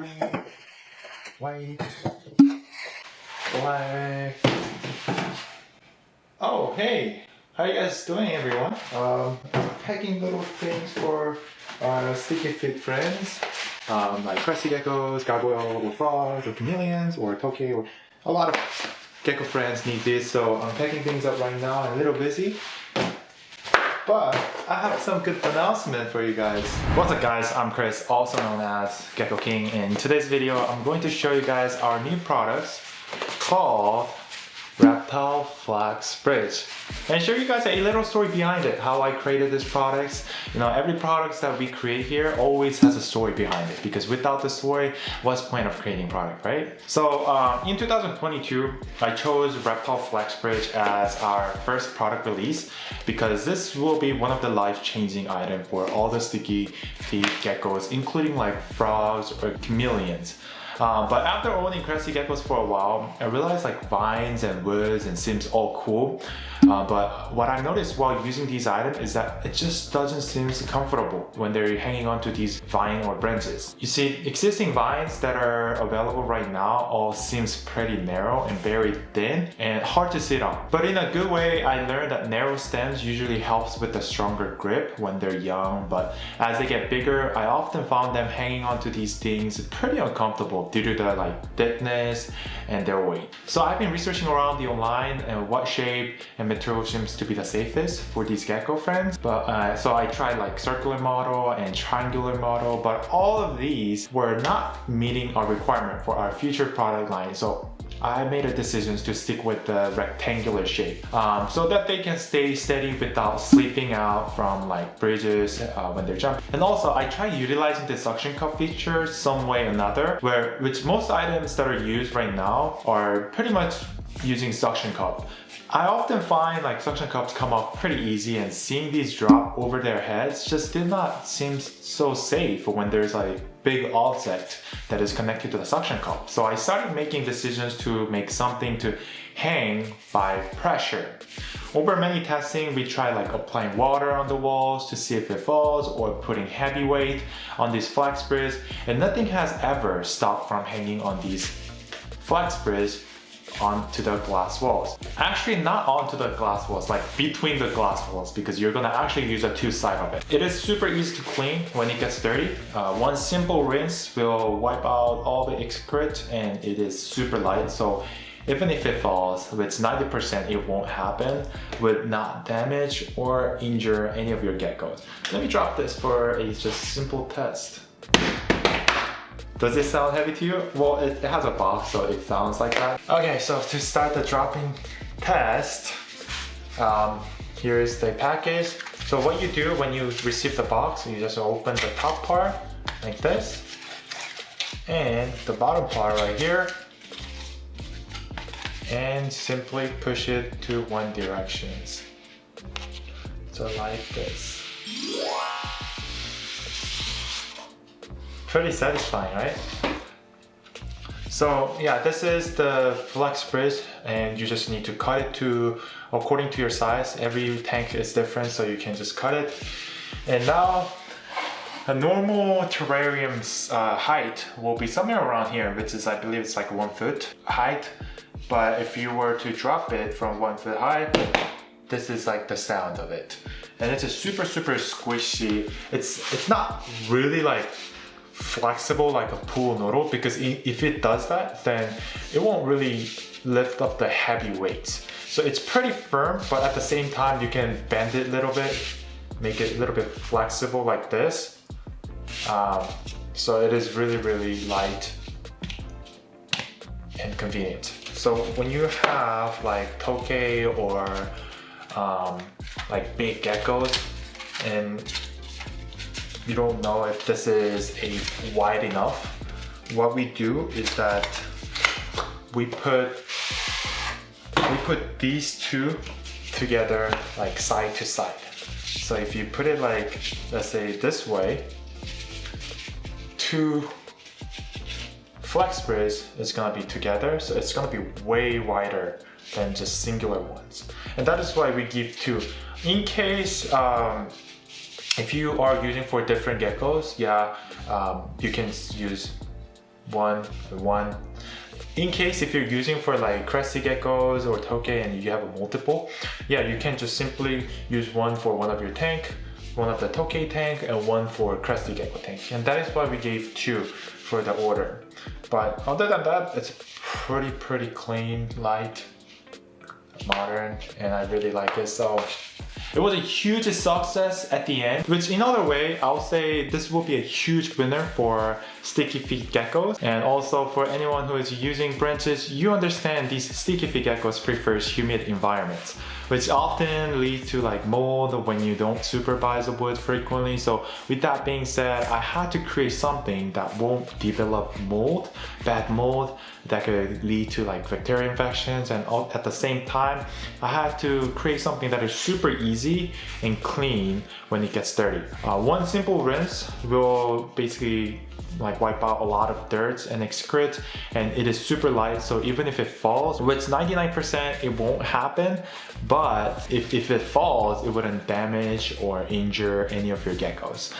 green, white, black. Oh, hey! How you guys doing, everyone? I'm packing little things for our sticky fit friends, like cresty geckos, gargoyle frogs, or chameleons, or tokay, or a lot of gecko friends need this. So I'm packing things up right now. I'm a little busy. But I have some good announcement for you guys. What's up guys, I'm Chris, also known as Gecko King. In today's video, I'm going to show you guys our new products called Reptile Flex Bridge, and show you guys a little story behind it, how I created this product. You know, every product that we create here always has a story behind it, because without the story, what's the point of creating product, right? So in 2022, I chose Reptile Flex Bridge as our first product release because this will be one of the life-changing items for all the sticky feet geckos, including like frogs or chameleons. But after owning cresty geckos for a while, I realized like vines and woods and seems all cool. But what I noticed while using these items is that it just doesn't seem comfortable when they're hanging onto these vine or branches. You see, existing vines that are available right now all seems pretty narrow and very thin and hard to sit on. But in a good way, I learned that narrow stems usually helps with a stronger grip when they're young, but as they get bigger, I often found them hanging onto these things pretty uncomfortable due to the like thickness and their weight. So I've been researching around the online and what shape and material seems to be the safest for these gecko friends. But so I tried like circular model and triangular model, but all of these were not meeting our requirement for our future product line. So I made a decision to stick with the rectangular shape so that they can stay steady without slipping out from like bridges when they're jumping. And also I try utilizing the suction cup feature some way or another, which most items that are used right now are pretty much using suction cup. I often find like suction cups come off pretty easy, and seeing these drop over their heads just did not seem so safe when there's like big object that is connected to the suction cup. So I started making decisions to make something to hang by pressure. Over many testing, we tried like applying water on the walls to see if it falls, or putting heavy weight on these flex bridges, and nothing has ever stopped from hanging on these flex bridges onto the glass walls. Actually not onto the glass walls, like between the glass walls, because you're gonna actually use a two side of it. It is super easy to clean when it gets dirty. One simple rinse will wipe out all the excrete, and it is super light, so even if it falls, with 90% it won't happen, would not damage or injure any of your geckos. Let me drop this for a just simple test. Does it sound heavy to you? Well, it has a box, so it sounds like that. Okay, so to start the dropping test, here's the package. So what you do when you receive the box, you just open the top part like this, and the bottom part right here, and simply push it to one direction. So like this. Pretty satisfying, right? So yeah, this is the flex bridge, and you just need to cut it to according to your size. Every tank is different, so you can just cut it. And now a normal terrarium's height will be somewhere around here, which is, I believe it's like 1 foot height. But if you were to drop it from 1 foot height, this is like the sound of it. And it's a super squishy. It's not really like flexible like a pool noodle, because if it does that, then it won't really lift up the heavy weights. So it's pretty firm, but at the same time you can bend it a little bit, make it a little bit flexible like this. So it is really light and convenient. So when you have like tokay or like big geckos, and you don't know if this is wide enough, what we do is that we put these two together like side to side. So if you put it like, let's say this way, two flex bridges is gonna be together, so it's gonna be way wider than just singular ones. And that is why we give two. In case if you are using for different geckos, yeah, you can use one. In case if you're using for like crested geckos or tokay and you have a multiple, yeah, you can just simply use one for one of your tank, one of the tokay tank, and one for crested gecko tank. And that is why we gave 2 for the order. But other than that, it's pretty clean, light, modern, and I really like it. So it was a huge success at the end, which in other way, I'll say this will be a huge winner for sticky feet geckos. And also for anyone who is using branches, you understand these sticky feet geckos prefers humid environments, which often leads to like mold when you don't supervise the wood frequently. So with that being said, I had to create something that won't develop mold, bad mold, that could lead to like bacteria infections, and at the same time I had to create something that is super easy and clean when it gets dirty. One simple rinse will basically like wipe out a lot of dirt and excrete, and it is super light, so even if it falls, which 99% it won't happen, but if it falls, it wouldn't damage or injure any of your geckos.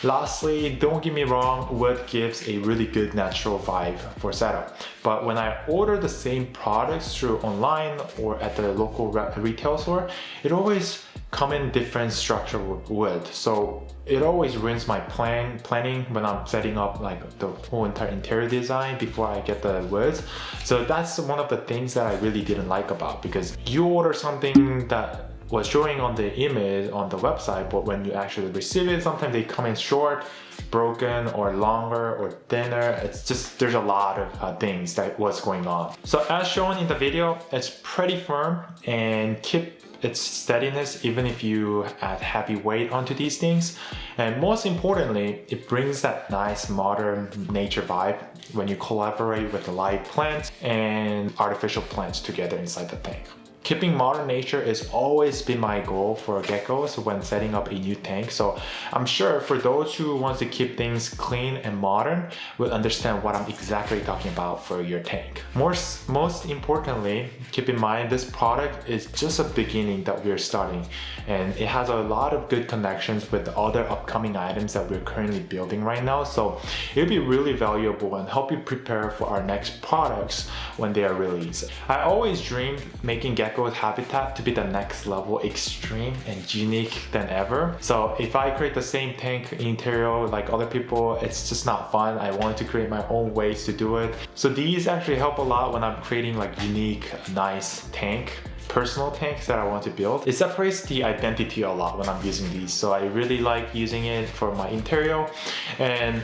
Lastly, don't get me wrong, wood gives a really good natural vibe for setup, but when I order the same products through online or at the local retail store, it always come in different structural wood, so it always ruins my planning when I'm setting up like the whole entire interior design before I get the woods. So that's one of the things that I really didn't like about, because you order something that was showing on the image on the website, but when you actually receive it, sometimes they come in short, broken, or longer, or thinner. It's just, there's a lot of things that was going on. So as shown in the video, it's pretty firm and keep its steadiness even if you add heavy weight onto these things. And most importantly, it brings that nice modern nature vibe when you collaborate with the live plants and artificial plants together inside the tank. Keeping modern nature has always been my goal for geckos when setting up a new tank, so I'm sure for those who want to keep things clean and modern will understand what I'm exactly talking about for your tank. Most importantly, keep in mind this product is just a beginning that we're starting, and it has a lot of good connections with the other upcoming items that we're currently building right now, so it'll be really valuable and help you prepare for our next products when they are released. I always dreamed making geckos habitat to be the next level extreme and unique than ever. So if I create the same tank interior like other people, it's just not fun. I wanted to create my own ways to do it. So these actually help a lot when I'm creating like unique, nice tank, personal tanks that I want to build. It separates the identity a lot when I'm using these. So I really like using it for my interior, and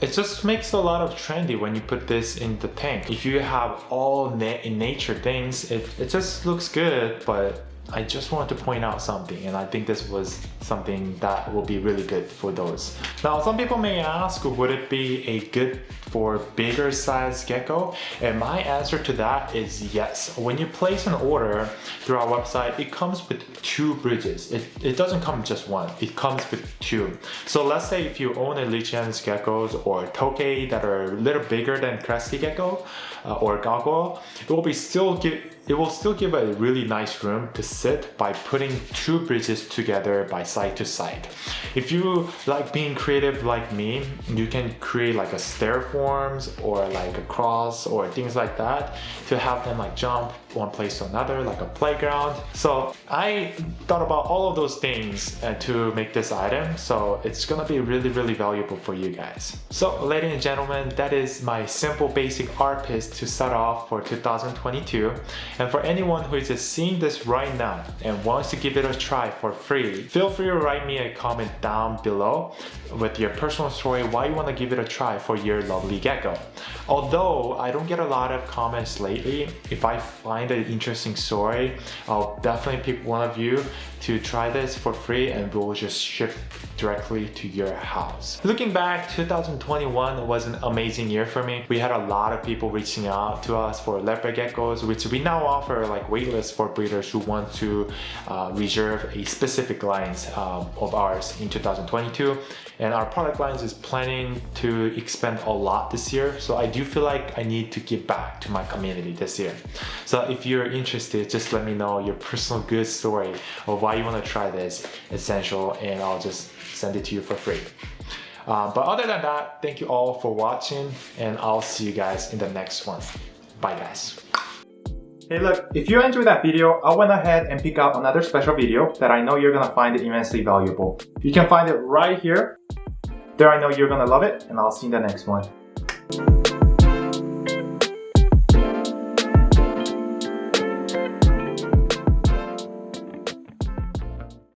it just makes a lot of trendy when you put this in the tank. If you have all in nature things, it just looks good, but I just wanted to point out something, and I think this was something that will be really good for those. Now, some people may ask, would it be a good for bigger size gecko? And my answer to that is yes. When you place an order through our website, it comes with 2 bridges. It doesn't come just one, it comes with 2. So let's say if you own a Lichens geckos or tokay that are a little bigger than crested gecko or gargoyle, it will still give a really nice room to sit by putting 2 bridges together by side to side. If you like being creative like me, you can create like a stair forms or like a cross or things like that to have them like jump one place to another like a playground. So I thought about all of those things to make this item, so it's gonna be really valuable for you guys. So ladies and gentlemen, that is my simple basic art piece to start off for 2022. And for anyone who is just seeing this right now and wants to give it a try for free, feel free to write me a comment down below with your personal story why you want to give it a try for your lovely gecko. Although I don't get a lot of comments lately, if I find an interesting story, I'll definitely pick one of you to try this for free and we'll just ship directly to your house. Looking back, 2021 was an amazing year for me. We had a lot of people reaching out to us for leopard geckos, which we now offer like waitlists for breeders who want to reserve a specific lines of ours in 2022. And our product lines is planning to expand a lot this year. So I do feel like I need to give back to my community this year. So if you're interested, just let me know your personal good story of why you want to try this essential and I'll just send it to you for free. But other than that, thank you all for watching, and I'll see you guys in the next one. Bye guys. Hey look, if you enjoyed that video, I went ahead and picked out another special video that I know you're gonna find it immensely valuable. You can find it right here. There, I know you're gonna love it, and I'll see you in the next one.